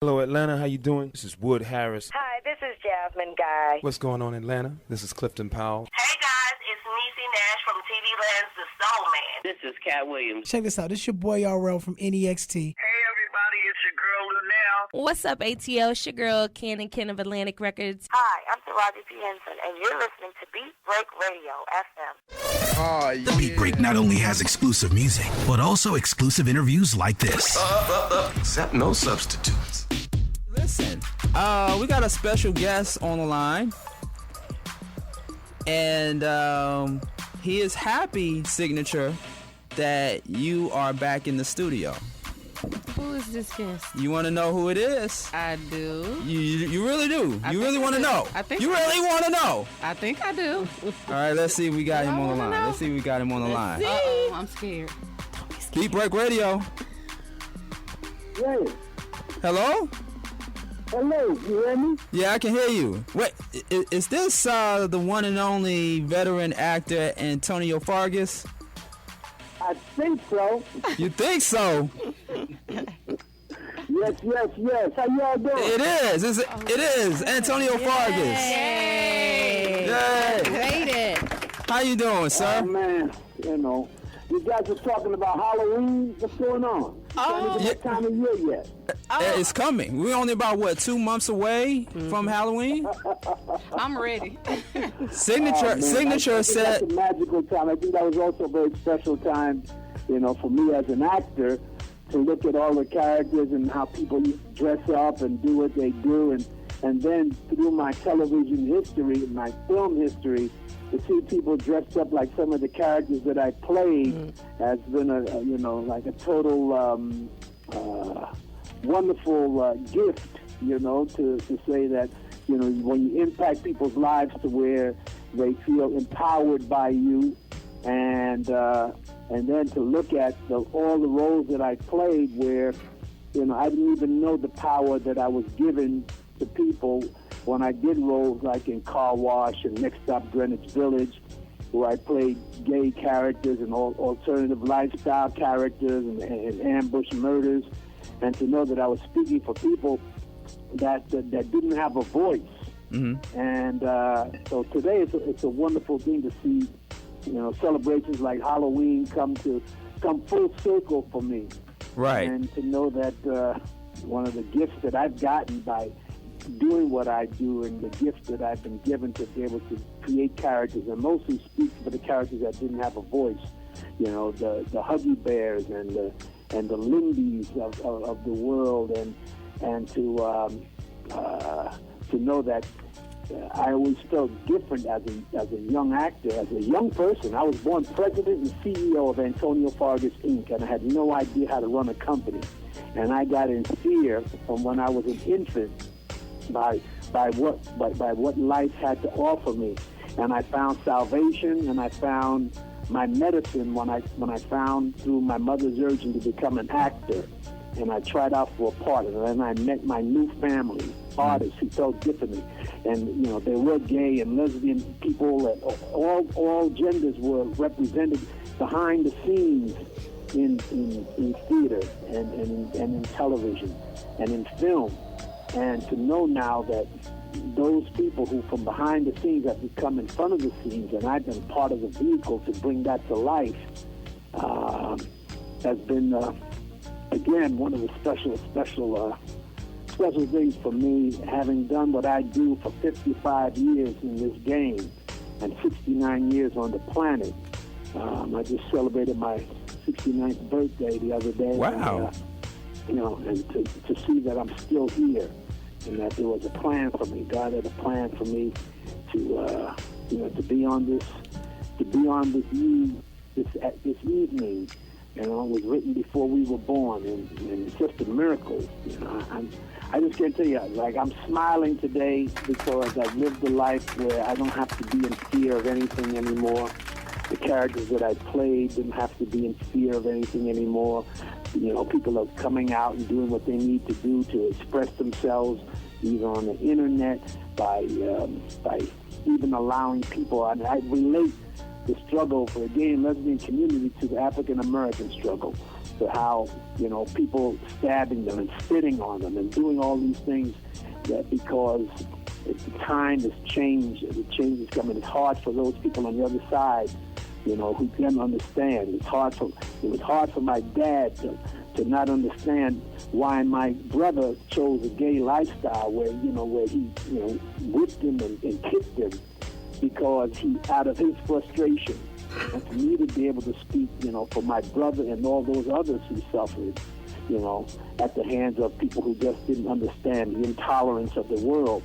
Hello, Atlanta. How you doing? This is Wood Harris. Hi, this is Jasmine Guy. What's going on, Atlanta? This is Clifton Powell. Hey guys, it's Niecy Nash from TV Land's The Soul Man. This is Cat Williams. Check this out. This is your boy RL from NEXT. Hey everybody, it's your girl Lunel. What's up, ATL? It's your girl, Ken of Atlantic Records. Hi, I'm Taraji P. Henson, and you're listening to Beat Break Radio, FM. Oh, yeah. The Beat Break not only has exclusive music, but also exclusive interviews like this. Except no substitutes. Listen, we got a special guest on the line. And he is happy, Signature, that you are back in the studio. Who is this guest? You want to know who it is? I do. You really do. You really want to know. I think you really want to know. I think I do. All right, let's see if we got him on the line. Let's see if we got him on the line. Uh-oh, I'm scared. Beat Break Radio. Hey. Hello? Hello, you hear me? Yeah, I can hear you. Wait, is this the one and only veteran actor Antonio Fargas? I think so. You think so? Yes. How y'all doing? It is. It is Antonio Fargas. Yay! Yay! Made it. How you doing, sir? Oh, man, you guys are talking about Halloween. What's going on? What time of year yet? It's coming. We're only about 2 months away from Halloween. I'm ready. Signature said that's a magical time. I think that was also a very special time, for me as an actor, to look at all the characters and how people dress up and do what they do, and then through my television history, my film history, to see people dressed up like some of the characters that I played has been a total wonderful gift, to say that, when you impact people's lives to where they feel empowered by you, and then to look at all the roles that I played where, I didn't even know the power that I was given to people when I did roles like in Car Wash and Next Stop Greenwich Village, where I played gay characters and alternative lifestyle characters and ambush murders, and to know that I was speaking for people that didn't have a voice. Mm-hmm. And so today it's a wonderful thing to see, celebrations like Halloween come full circle for me. Right. And to know that one of the gifts that I've gotten by doing what I do, and the gift that I've been given to be able to create characters, and mostly speak for the characters that didn't have a voice, the Huggy Bears and the Lindys of the world, and to know that I always felt different as a young actor, as a young person. I was born president and CEO of Antonio Fargas Inc., and I had no idea how to run a company, and I got in fear from when I was an infant by what life had to offer me, and I found salvation, and I found my medicine when I found through my mother's urging to become an actor, and I tried out for a part, and then I met my new family, artists who felt differently, and they were gay and lesbian people, and all genders were represented behind the scenes in theater and in television and in film. And to know now that those people who from behind the scenes have become in front of the scenes, and I've been part of the vehicle to bring that to life, has been, again, one of the special things for me, having done what I do for 55 years in this game and 69 years on the planet. I just celebrated my 69th birthday the other day. Wow. And to see that I'm still here, and that there was a plan for me. God had a plan for me to be on this evening. It was written before we were born, and it's just a miracle. I just can't tell you, like, I'm smiling today because I've lived a life where I don't have to be in fear of anything anymore. The characters that I played didn't have to be in fear of anything anymore. People are coming out and doing what they need to do to express themselves, either on the internet, by even allowing people. I relate the struggle for the gay and lesbian community to the African American struggle. to how, people stabbing them and spitting on them and doing all these things, that because the time has changed, the change is coming. It's hard for those people on the other side, who can understand. It was hard for my dad to not understand why my brother chose a gay lifestyle where he, whipped him and kicked him, because he, out of his frustration, and for me to be able to speak, for my brother and all those others who suffered, at the hands of people who just didn't understand the intolerance of the world.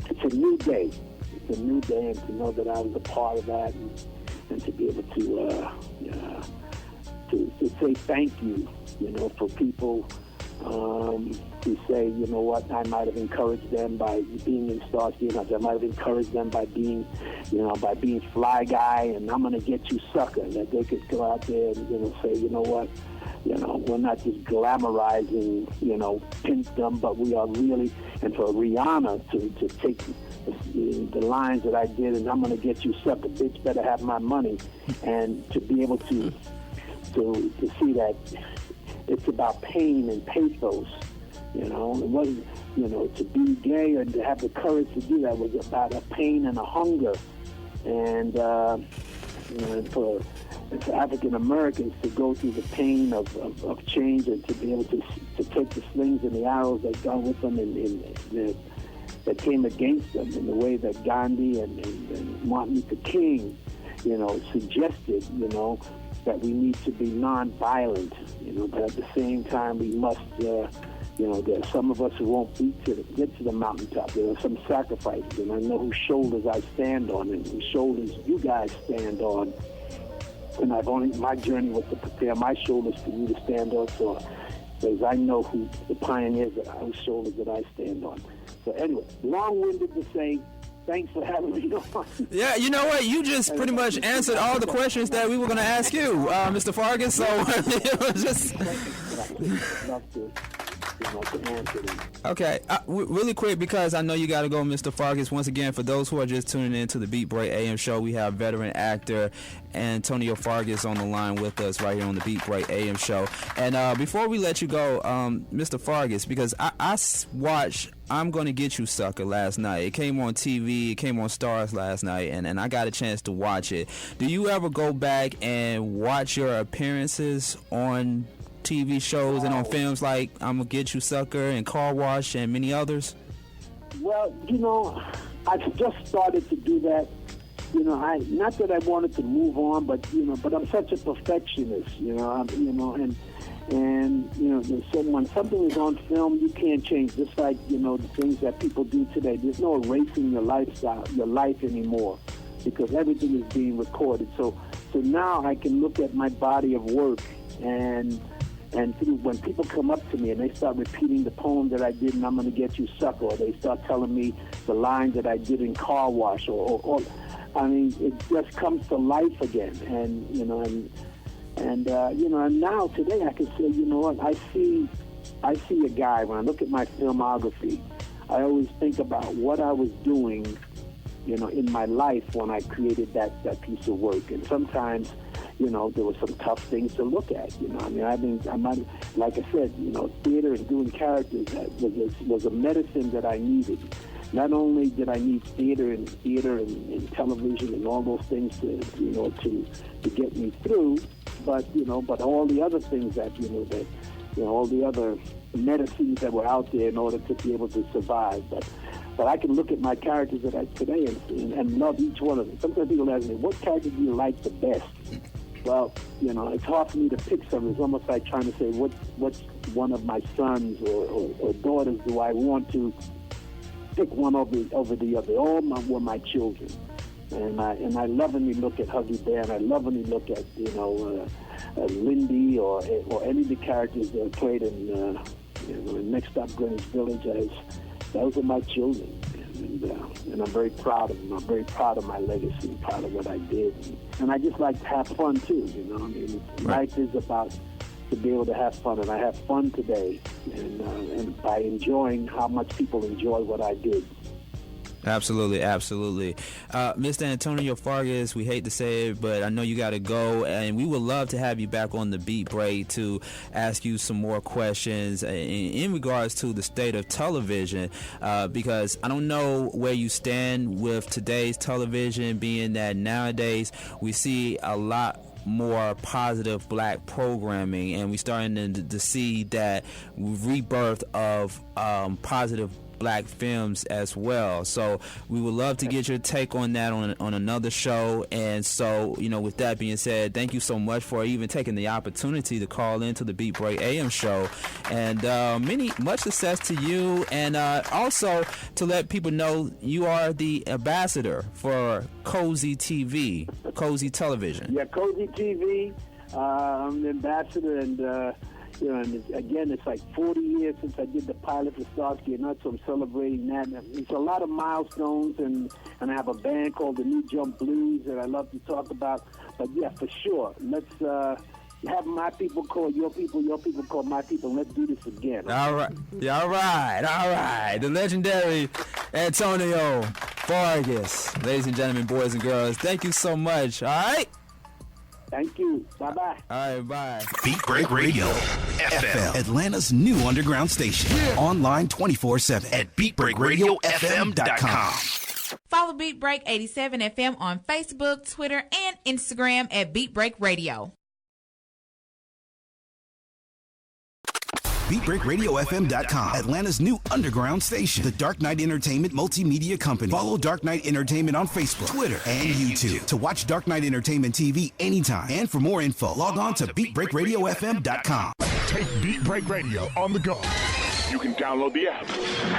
It's a new day. It's a new day, and to know that I was a part of that, and to be able to say thank you, for people who say, I might have encouraged them by being in Starsky, I might have encouraged them by being, Fly Guy, and I'm going to get you sucker, that they could go out there and, say, we're not just glamorizing, pinkdom, but we are really, and for Rihanna to take the lines that I did, and I'm going to get you sucker, bitch, better have my money, and to be able to see that it's about pain and pathos, it wasn't, to be gay and to have the courage to do that was about a pain and a hunger, and for African Americans to go through the pain of change, and to be able to take the slings and the arrows that gone with them that came against them, in the way that Gandhi and Martin Luther King, suggested, that we need to be non-violent, but at the same time we must, there are some of us who won't get to the mountaintop. There are some sacrifices, and I know whose shoulders I stand on, and whose shoulders you guys stand on. And my journey was to prepare my shoulders for you to stand on, so because I know who the pioneers whose shoulders that I stand on. So anyway, long-winded to say, thanks for having me on. Yeah, you know what? You just pretty much answered all the questions that we were going to ask you, Mr. Fargas. So it was just... Okay, really quick, because I know you got to go, Mr. Fargas. Once again, for those who are just tuning in to the Beat Break AM show, we have veteran actor Antonio Fargas on the line with us right here on the Beat Break AM show. And before we let you go, Mr. Fargas, because I watched I'm Gonna Get You Sucker last night. It came on TV, it came on Stars last night, and I got a chance to watch it. Do you ever go back and watch your appearances on TV shows and on films like I'm Gonna Get You Sucker and Car Wash and many others? Well, I've just started to do that. Not that I wanted to move on, but I'm such a perfectionist, when something is on film, you can't change. Just like, the things that people do today. There's no erasing your life anymore, because everything is being recorded. So now I can look at my body of work, and when people come up to me and they start repeating the poem that I did in I'm Gonna Get You Sucker, or they start telling me the line that I did in Car Wash, or it just comes to life again. And now today I can say, I see a guy, when I look at my filmography, I always think about what I was doing, in my life when I created that piece of work. And sometimes, there were some tough things to look at. I'm not, like I said, theater and doing characters was a medicine that I needed. Not only did I need theater and television and all those things to get me through, but all the other things that all the other medicines that were out there in order to be able to survive. But I can look at my characters that I today and love each one of them. Sometimes people ask me, what character do you like the best? Well, it's hard for me to pick some. It's almost like trying to say what's one of my sons or daughters do I want to pick one over the other. All were my children. And I lovingly look at Huggy Bear, and I lovingly look at Lindy or any of the characters that are played in Next Stop Greenwich Village as those are my children, and I'm very proud of them. I'm very proud of my legacy, proud of what I did, and I just like to have fun too. Life is about to be able to have fun, and I have fun today, and by enjoying how much people enjoy what I did. Absolutely, absolutely. Mr. Antonio Fargas, we hate to say it, but I know you got to go, and we would love to have you back on the Beat Break to ask you some more questions in regards to the state of television, because I don't know where you stand with today's television, being that nowadays we see a lot more positive black programming, and we're starting to see that rebirth of positive black films as well. So we would love to get your take on that on another show. And so, with that being said, thank you so much for even taking the opportunity to call into the Beat Break AM show, and much success to you, and also to let people know you are the ambassador for COZI TV, COZI Television. Yeah, COZI TV. I'm the ambassador, and and again, it's like 40 years since I did the pilot for Starsky and Hutch, so I'm celebrating that. And it's a lot of milestones, and I have a band called the New Jump Blues that I love to talk about. But yeah, for sure, let's have my people call your people call my people, and let's do this again. All right. Yeah, all right. The legendary Antonio Fargas. Ladies and gentlemen, boys and girls, thank you so much. All right? Thank you. Bye-bye. All right, bye. Beat Break Radio FM, Atlanta's new underground station. Online 24/7 at beatbreakradiofm.com. Follow Beat Break 87 FM on Facebook, Twitter, and Instagram at Beat Break Radio. BeatBreakRadioFM.com, Atlanta's new underground station. The Dark Knight Entertainment multimedia company. Follow Dark Knight Entertainment on Facebook, Twitter, and YouTube to watch Dark Knight Entertainment TV anytime. And for more info, log on to BeatBreakRadioFM.com. Take Beat Break Radio on the go. You can download the app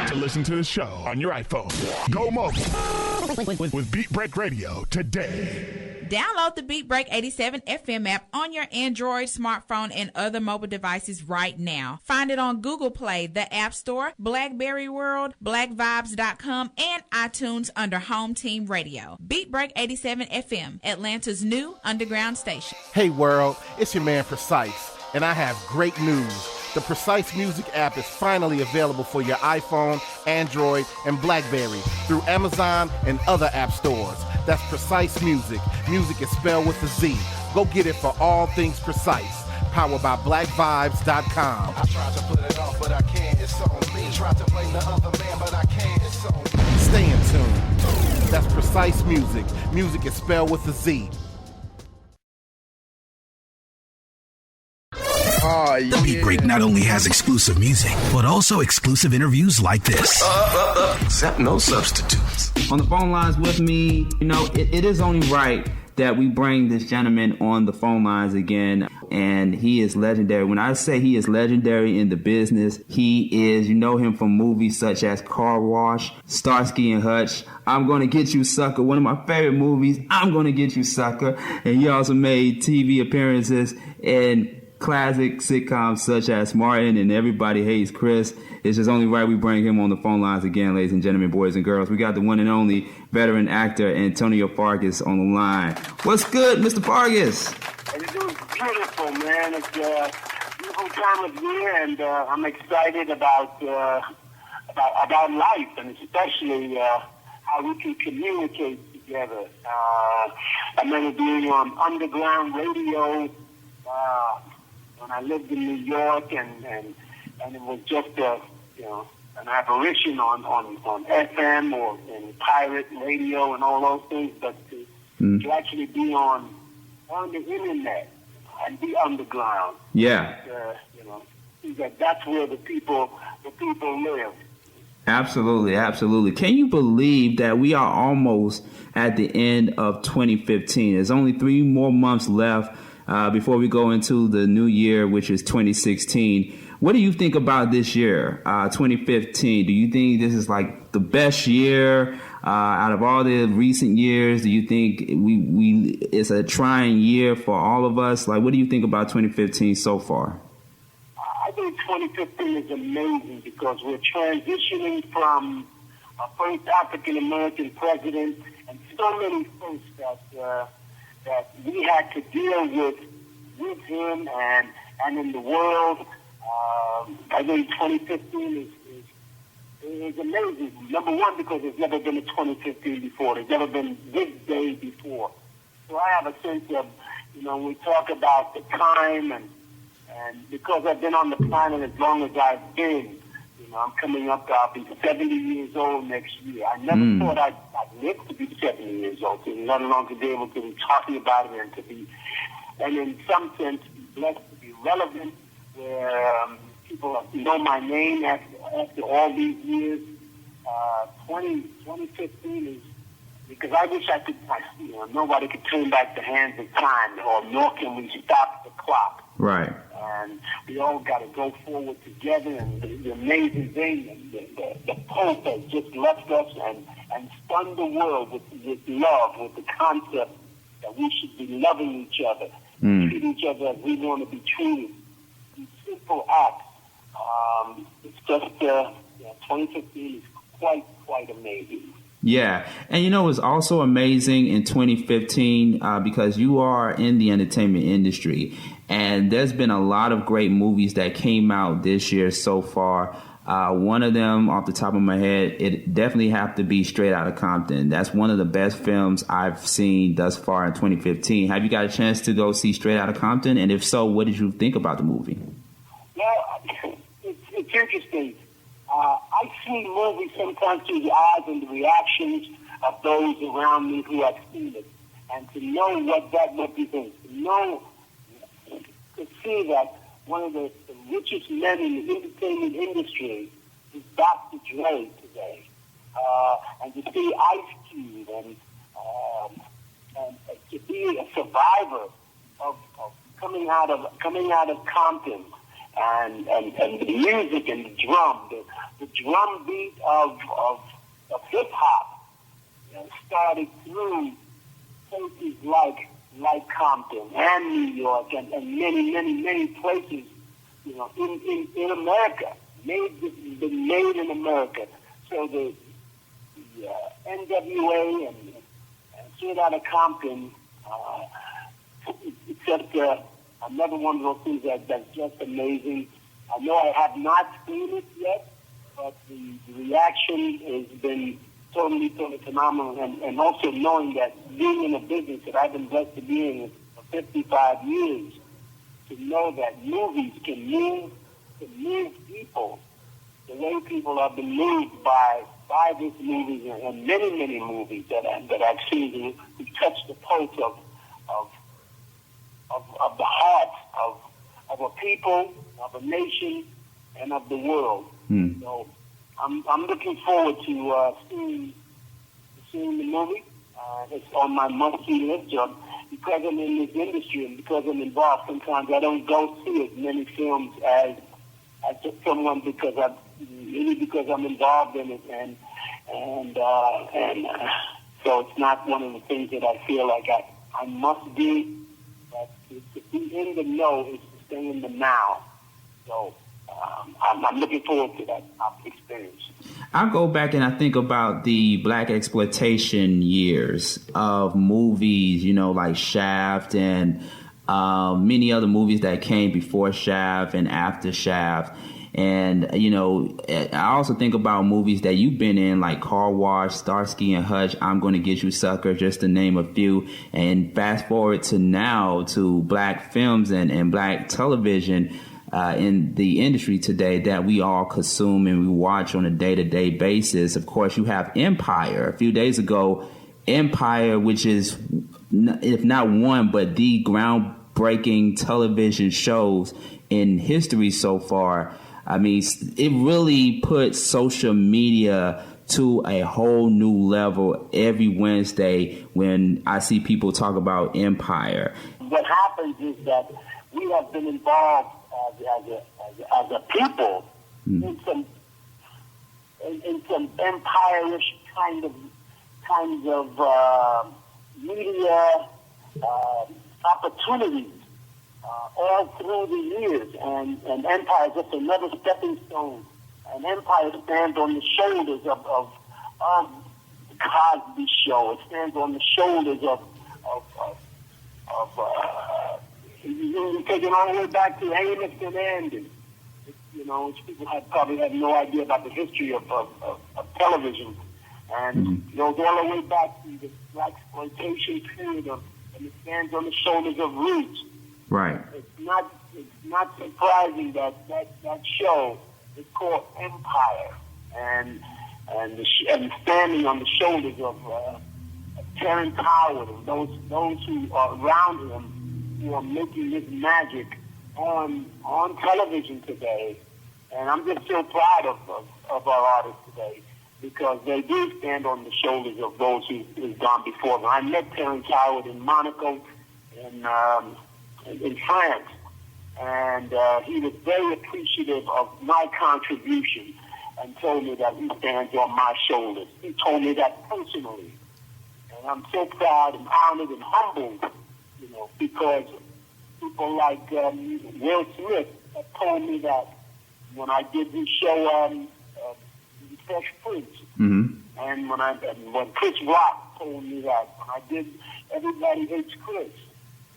to listen to the show on your iPhone. Go mobile with Beat Break Radio today. Download the Beat Break 87 FM app on your Android, smartphone, and other mobile devices right now. Find it on Google Play, the App Store, BlackBerry World, BlackVibes.com, and iTunes under Home Team Radio. Beat Break 87 FM, Atlanta's new underground station. Hey world, it's your man Precise, and I have great news. The Precise Music app is finally available for your iPhone, Android, and BlackBerry through Amazon and other app stores. That's Precise Music. Music is spelled with a Z. Go get it for all things Precise. Powered by BlackVibes.com. I tried to put it off, but I can't. It's on me. Tried to blame the other man, but I can't. It's on me. Stay in tune. That's Precise Music. Music is spelled with a Z. The Beat Break not only has exclusive music, but also exclusive interviews like this. Zap no substitutes. On the phone lines with me, it is only right that we bring this gentleman on the phone lines again, and he is legendary. When I say he is legendary in the business, he is, you know him from movies such as Car Wash, Starsky and Hutch, I'm Gonna Get You Sucker, one of my favorite movies, I'm Gonna Get You Sucker, and he also made TV appearances in classic sitcoms such as Martin and Everybody Hates Chris. It's just only right we bring him on the phone lines again, ladies and gentlemen, boys and girls. We got the one and only veteran actor Antonio Fargas on the line. What's good, Mr. Fargas? It's beautiful, man. It's a beautiful time of year, and I'm excited about life, and especially how we can communicate together. I remember being on underground radio when I lived in New York, and it was just an apparition on FM or in pirate radio and all those things, but to actually be on the internet and be underground. Yeah. That's where the people live. Absolutely, absolutely. Can you believe that we are almost at the end of 2015? There's only 3 more months left before we go into the new year, which is 2016. What do you think about this year, 2015? Do you think this is like the best year out of all the recent years? Do you think it's a trying year for all of us? Like, what do you think about 2015 so far? I think 2015 is amazing because we're transitioning from a first African-American president and so many things that we had to deal with him and in the world. I think 2015 is It's amazing. Number one, because there's never been a 2015 before. There's never been this day before. So I have a sense of, when we talk about the time and because I've been on the planet as long as I've been, I'm coming up to, I'll be 70 years old next year. I never thought I'd live to be 70 years old, let alone to be able to be talking about it and in some sense, be blessed to be relevant, where people know my name after all these years. 2015 is, because I wish I could, nobody could turn back the hands of time, or nor can we stop the clock. Right. And we all got to go forward together. And the amazing thing, the Pope has just left us and stunned the world with love, with the concept that we should be loving each other, treat each other as we want to be treated. These simple acts. It's just 2015 is quite amazing. Yeah, and it was also amazing in 2015 because you are in the entertainment industry, and there's been a lot of great movies that came out this year so far. One of them, off the top of my head, it definitely have to be Straight Outta Compton. That's one of the best films I've seen thus far in 2015. Have you got a chance to go see Straight Outta Compton? And if so, what did you think about the movie? Well, it's interesting. I see movies sometimes through the eyes and the reactions of those around me who have seen it, and to know what that represents, to see that one of the richest men in the entertainment industry is Dr. Dre today, and to see Ice Cube and to be a survivor of coming out of Compton. And the music and the drum beat of hip hop started through places like Compton and New York and many places, in America, been made in America. So the NWA and Straight Outta Compton, it's just another one of those things that's just amazing. I know I have not seen it yet, but the reaction has been totally phenomenal. And also knowing that being in a business that I've been blessed to be in for 55 years, to know that movies can move people the way people have been moved by these movies and many movies that I've seen who touch the pulse of the heart of a people, of a nation, and of the world. So I'm looking forward to seeing the movie. It's on my must-see list. Because I'm in this industry and because I'm involved, sometimes I don't go see as many films as someone because I'm involved in it, and so it's not one of the things that I feel like I must be. But to be in the know is to stay in the now. So I'm looking forward to that experience. I go back and I think about the black exploitation years of movies, like Shaft and many other movies that came before Shaft and after Shaft. And, I also think about movies that you've been in, like Car Wash, Starsky and Hutch, I'm Gonna Get You Sucker, just to name a few. And fast forward to now to black films and black television in the industry today that we all consume and we watch on a day-to-day basis. Of course, you have Empire. A few days ago, Empire, which is, if not one, but the groundbreaking television shows in history so far. I mean, it really put social media to a whole new level every Wednesday when I see people talk about Empire. What happens is that we have been involved as a people in some empire-ish kinds of media opportunities all through the years, and Empire is just another stepping stone. And Empire stands on the shoulders of the Cosby Show. It stands on the shoulders of you take it all the way back to Amos and Andy. You know, people probably had no idea about the history of television. And it goes all the way back to the black exploitation period and it stands on the shoulders of roots. Right. It's not surprising that show is called Empire, and standing on the shoulders of Terrence Howard and those who are around him, who are making this magic on television today. And I'm just so proud of our artists today, because they do stand on the shoulders of those who've gone before them. I met Terrence Howard in Monaco, in France, and he was very appreciative of my contribution and told me that he stands on my shoulders. He told me that personally. And I'm so proud and honored and humbled, you know, because people like Will Smith have told me that when I did this show, Fresh Prince, and when Chris Rock told me that, when I did Everybody Hates Chris,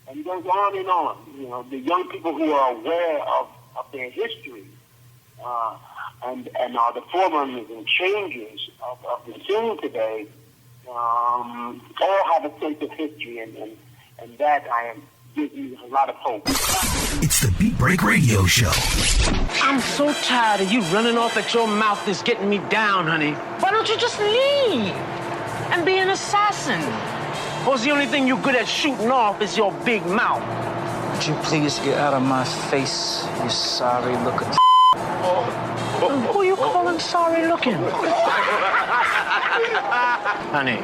and it goes on and on. You know, the young people who are aware of their history and are the forerunners and changers of the scene today, all have a sense of history, and that gives me a lot of hope. It's the Beat Break Radio Show. I'm so tired of you running off at your mouth is getting me down, honey. Why don't you just leave and be an assassin? Or the only thing you're good at shooting off is your big mouth? Would you please get out of my face, you sorry looking Who are you calling sorry looking? Honey,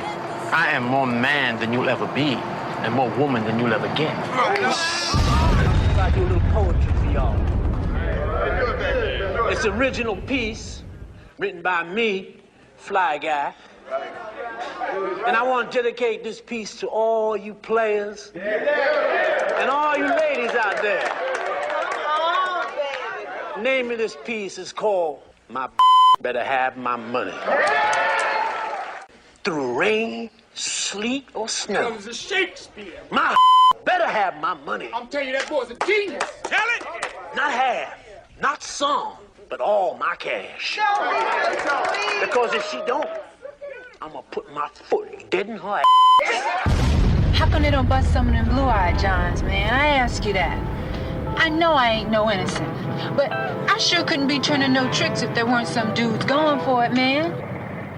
I am more man than you'll ever be, and more woman than you'll ever get. I do a little poetry for y'all. It's an original piece written by me, Fly Guy. And I want to dedicate this piece to all you players and all you ladies out there. The name of this piece is called My Better Have My Money. Through rain, sleet, or snow. That was a Shakespeare. My better have my money. I'm telling you, that boy's a genius. Tell it. Not half, not some, but all my cash. Because if she don't, I'm gonna put my foot dead in her ass. How come they don't bust some of them blue-eyed Johns, man? I ask you that. I know I ain't no innocent, but I sure couldn't be turning no tricks if there weren't some dudes going for it, man.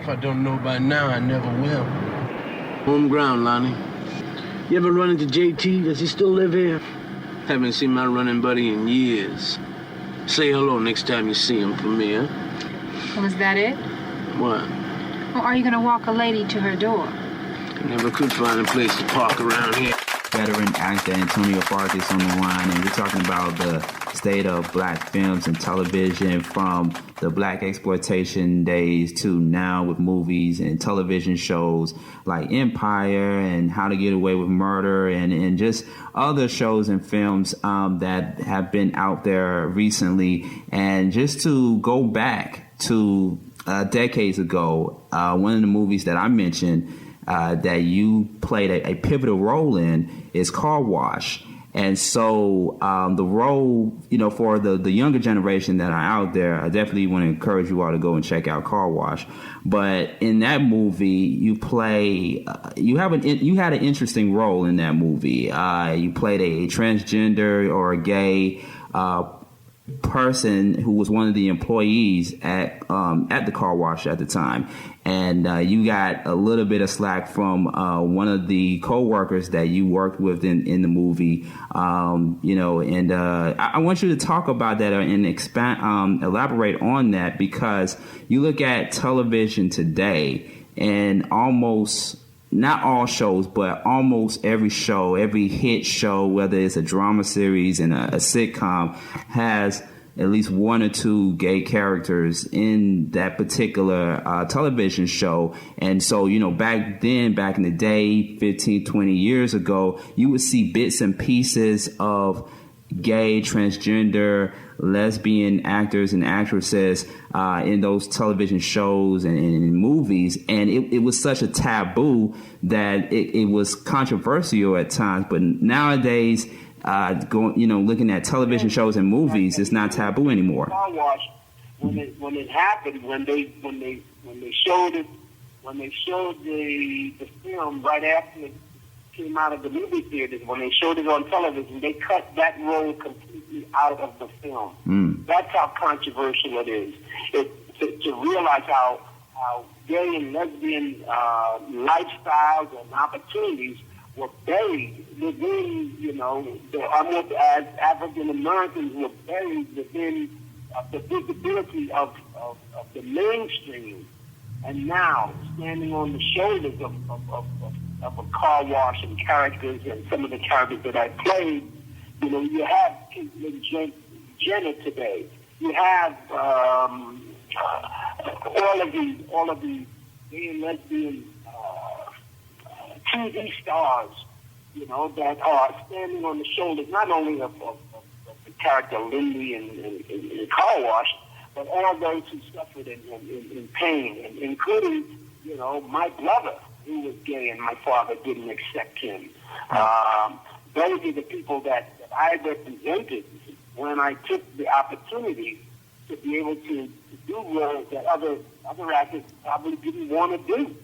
If I don't know by now, I never will. Home ground, Lonnie. You ever run into JT? Does he still live here? Haven't seen my running buddy in years. Say hello next time you see him for me, huh? Was that it? What? Or are you gonna walk a lady to her door? I never could find a place to park around here. Veteran actor Antonio Fargas on the line, and we're talking about the state of black films and television from the black exploitation days to now with movies and television shows like Empire and How to Get Away with Murder and just other shows and films that have been out there recently. And just to go back to decades ago, one of the movies that I mentioned that you played a pivotal role in is Car Wash. And so the role, you know, for the younger generation that are out there, I definitely want to encourage you all to go and check out Car Wash. But in that movie, you play, you had an interesting role in that movie. You played a transgender or a gay person who was one of the employees at the car wash at the time, and you got a little bit of slack from one of the co-workers that you worked with in the movie, you know, and I want you to talk about that and elaborate on that, because you look at television today and almost not all shows, but almost every show, every hit show, whether it's a drama series and a sitcom, has at least one or two gay characters in that particular television show. And so, you know, back in the day, 15, 20 years ago, you would see bits and pieces of gay, transgender lesbian actors and actresses in those television shows and in movies, and it was such a taboo that it was controversial at times. But nowadays, looking at television shows and movies, it's not taboo anymore. Car wash, when it happened, when they showed it, when they showed the film right after it came out of the movie theaters, when they showed it on television, they cut that role completely out of the film. That's how controversial it is. To realize how gay and lesbian lifestyles and opportunities were buried within, as African Americans were buried within the visibility of the mainstream. And now, standing on the shoulders of a car wash and characters and some of the characters that I played, you have Caitlyn Jenner today. You have all of the gay and lesbian TV stars, that are standing on the shoulders not only of the character Lindy in Car Wash, but all those who suffered in pain, and including, my brother, who was gay and my father didn't accept him. Those are the people that I represented when I took the opportunity to be able to do roles that other actors probably didn't want to do.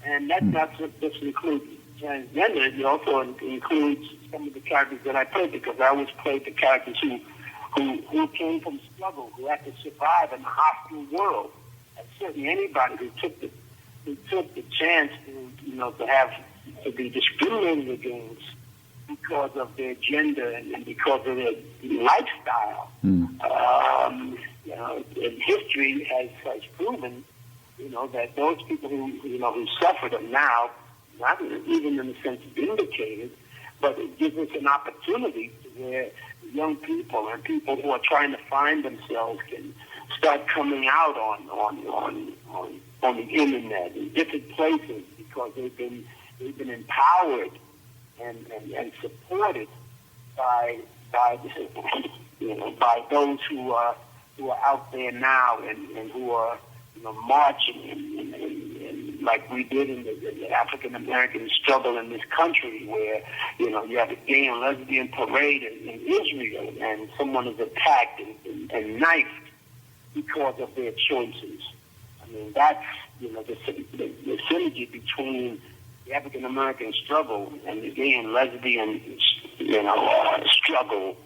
And that not just includes transgender, it also includes some of the characters that I played, because I always played the characters who came from struggle, who had to survive in a hostile world. And certainly anybody who took the chance to be discriminated against because of their gender and because of their lifestyle. And history has proven, that those people who suffered are now not even in a sense vindicated, but it gives us an opportunity where young people and people who are trying to find themselves can start coming out on the internet in different places, because they've been empowered and supported by those who are out there now and who are marching and like we did in the African American struggle in this country, where you have a gay and lesbian parade in Israel, and someone is attacked and knifed because of their choices. I mean, that's the synergy between the African American struggle and the gay and lesbian struggle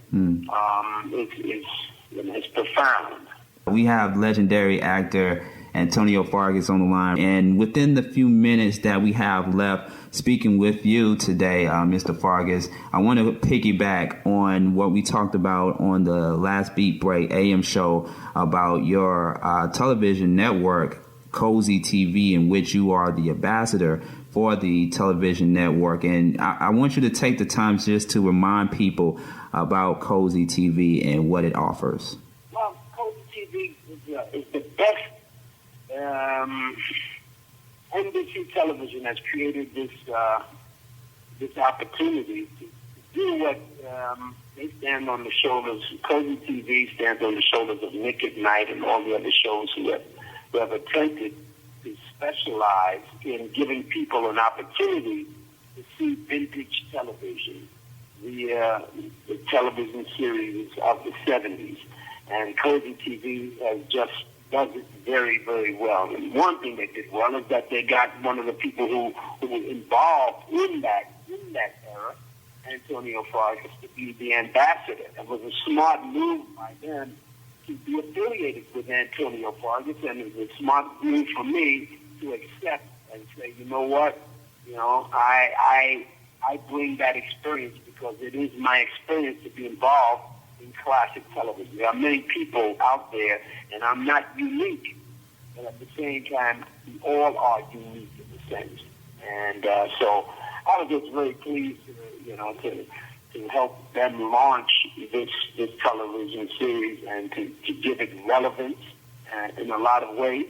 is profound. We have legendary actor Antonio Fargas on the line, and within the few minutes that we have left speaking with you today, Mr. Fargas, I want to piggyback on what we talked about on the last Beat Break AM show about your television network, COZI TV, in which you are the ambassador for the television network. And I want you to take the time just to remind people about COZI TV and what it offers. Well, COZI TV is the best NBC television has created this opportunity to do what they stand on the shoulders. COZI TV stands on the shoulders of Nick at Night and all the other shows who have attempted to specialize in giving people an opportunity to see vintage television, the television series of the 70s. And COZI TV does it very, very well. And one thing they did well is that they got one of the people who were involved in that era, Antonio Fargas, to be the ambassador. It was a smart move by them to be affiliated with Antonio Fargas, and it was a smart move for me to accept and say, you know what, I bring that experience because it is my experience to be involved in classic television. There are many people out there, and I'm not unique, but at the same time, we all are unique in a sense. And so I was just very pleased, to help them launch this television series and to give it relevance in a lot of ways,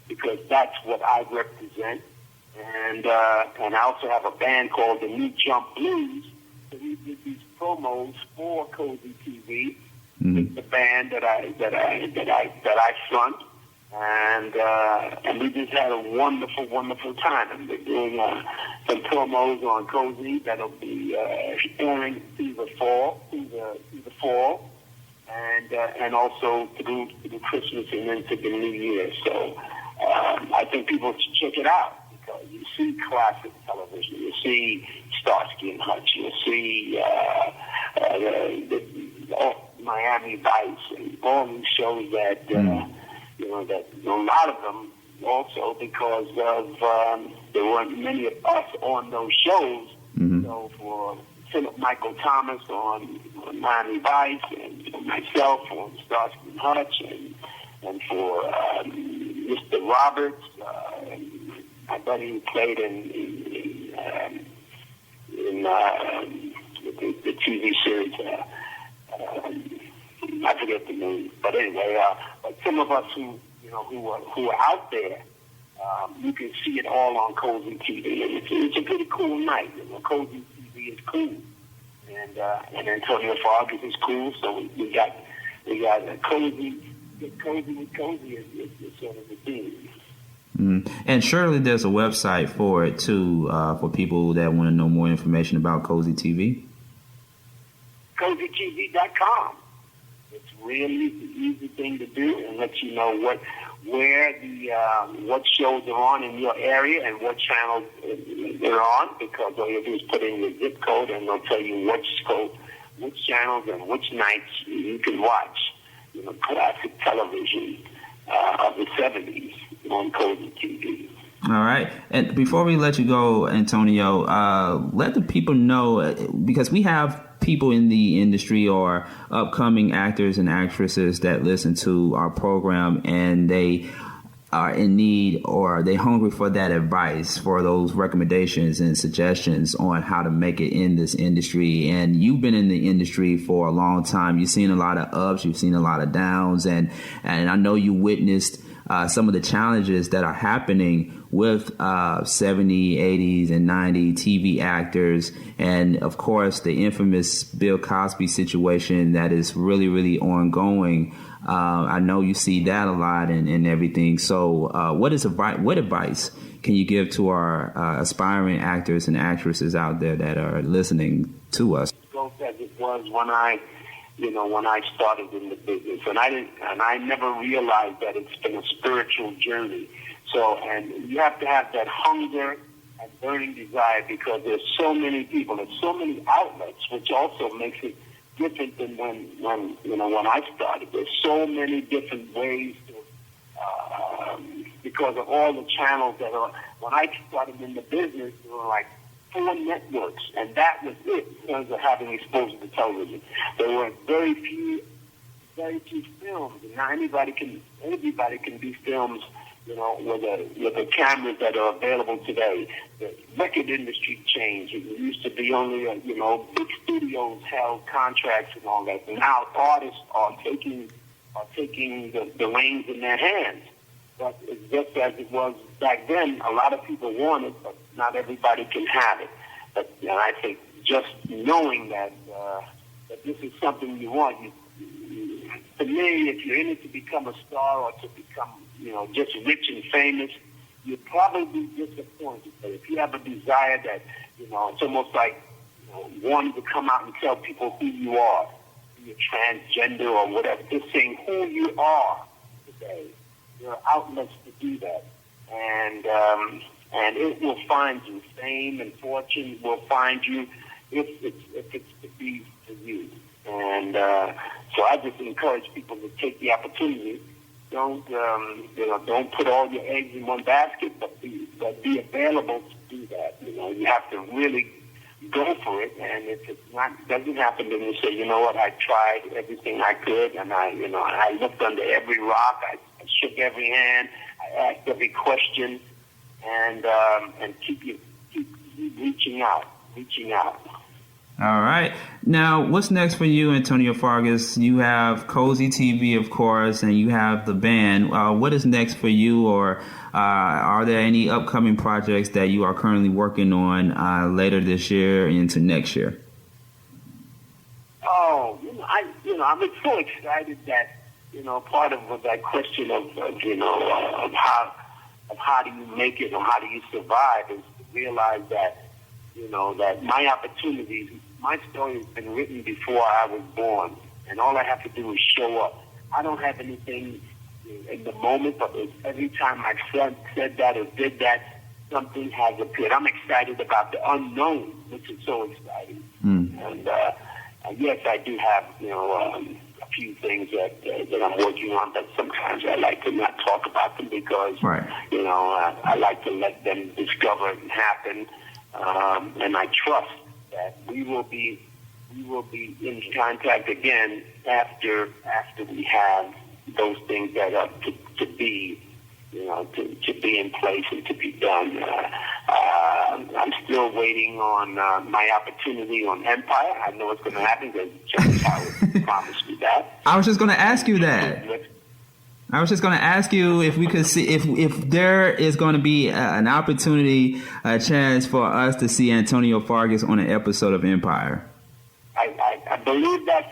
because that's what I represent. And I also have a band called the New Jump Blues. So we did these promos for COZI TV, with the band that I front, and we just had a wonderful time. And we're doing some promos on COZI that'll be airing through the fall, and also through Christmas and into the New Year. So I think people should check it out, because you see classic television, you see Starsky and Hutch, you see Miami Vice, and all these shows that that a lot of them also because of there weren't many of us on those shows. So for Philip Michael Thomas on Miami Vice, and myself on Starsky and Hutch, and for Mr. Roberts, my buddy who played in the TV series. I forget the name, but anyway, but some of us who are out there, you can see it all on COZI TV, and it's a pretty cool night. COZI TV is cool, and Antonio Fargas is cool. So we got COZI with COZI is sort of the theme. And surely there's a website for it too, for people that want to know more information about COZI TV. COZITV.com. It's really the easy thing to do, and let you know what shows are on in your area and what channels they're on, because all you do is put in your zip code and they'll tell you which channels and which nights you can watch classic television of the 70s on COZI TV. All right. And before we let you go, Antonio, let the people know, because we have people in the industry or upcoming actors and actresses that listen to our program, and they are in need, or they hungry for that advice, for those recommendations and suggestions on how to make it in this industry. And you've been in the industry for a long time. You've seen a lot of ups, you've seen a lot of downs, and I know you witnessed some of the challenges that are happening with 70, 80s, and 90 TV actors. And, of course, the infamous Bill Cosby situation that is really, really ongoing. I know you see that a lot and everything. So what advice can you give to our aspiring actors and actresses out there that are listening to us? As it was when I started in the business, and I never realized that it's been a spiritual journey. So, and you have to have that hunger and burning desire, because there's so many people, there's so many outlets, which also makes it different than when I started. There's so many different ways to, because of all the channels that are. When I started in the business, there were like 4 networks, and that was it in terms of having exposure to television. There were very few films, and now everybody can do films, with the cameras that are available today. The record industry changed. It used to be only, big studios held contracts and all that. Now artists are taking the reins in their hands. But it's just as it was back then. A lot of people want it, but not everybody can have it. But I think just knowing that this is something you want, to me, if you're in it to become a star or to become, just rich and famous, you'll probably be disappointed. But if you have a desire that, it's almost like wanting to come out and tell people who you are, be it transgender or whatever, just saying who you are today. There are outlets to do that, and it will find you. Fame and fortune will find you if it's to be for you. And so I just encourage people to take the opportunity. Don't put all your eggs in one basket, but be available to do that. You have to really go for it. And if it doesn't happen, then you say, you know what, I tried everything I could, and I looked under every rock. I shook every hand. I asked every question, and keep reaching out. All right. Now, what's next for you, Antonio Fargas? You have COZI TV, of course, and you have the band. What is next for you, or are there any upcoming projects that you are currently working on later this year and into next year? Oh, I'm so excited that, part of that question of how do you make it or how do you survive is to realize that, that my opportunities, my story has been written before I was born, and all I have to do is show up. I don't have anything in the moment, but every time my son said that or did that, something has appeared. I'm excited about the unknown, which is so exciting. And yes, I do have, a few things that I'm working on, but sometimes I like to not talk about them because, I like to let them discover and happen. And I trust that we will be in contact again after we have those things that are to be, to be in place and to be done. I'm still waiting on my opportunity on Empire. I know it's going to happen because James Howard promised me that. I was just going to ask you that. I was just going to ask you if we could see if there is going to be an opportunity, a chance for us to see Antonio Fargas on an episode of Empire. I believe that's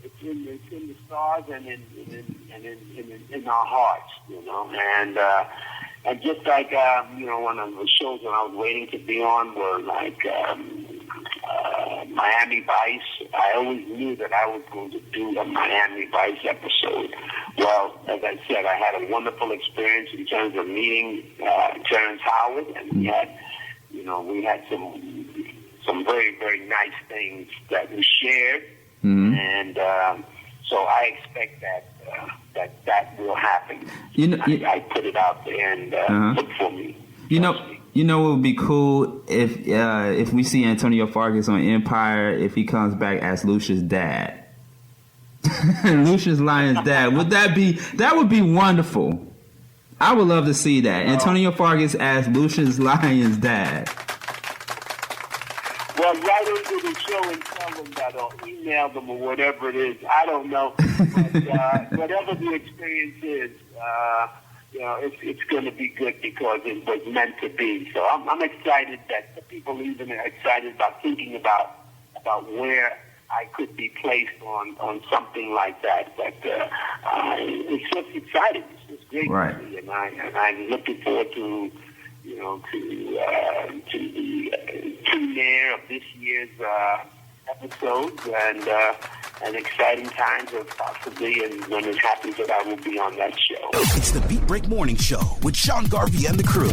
it's in the stars and in our hearts, and just like one of the shows that I was waiting to be on were like Miami Vice. I always knew that I was going to do a Miami Vice episode. Well, as I said, I had a wonderful experience in terms of meeting Terrence Howard, and we had some very, very nice things that we shared, and so I expect that will happen. I put it out there and look for me. It would be cool if we see Antonio Fargas on Empire if he comes back as Lucius' dad. Lucius Lyon's dad. That would be wonderful. I would love to see that. Antonio Fargas as Lucius Lyon's dad. Well, write into the show and tell them that, or email them, or whatever it is. I don't know. But whatever the experience is, it's going to be good because it was meant to be. So I'm excited that the people even are excited about thinking about where I could be placed on something like that. But it's just exciting. It's just great to me, and I'm looking forward to the premiere of this year's episodes and exciting times of possibly, and when it happens that I will be on that show. It's the Beat Break Morning Show with Sean Garvey and the crew.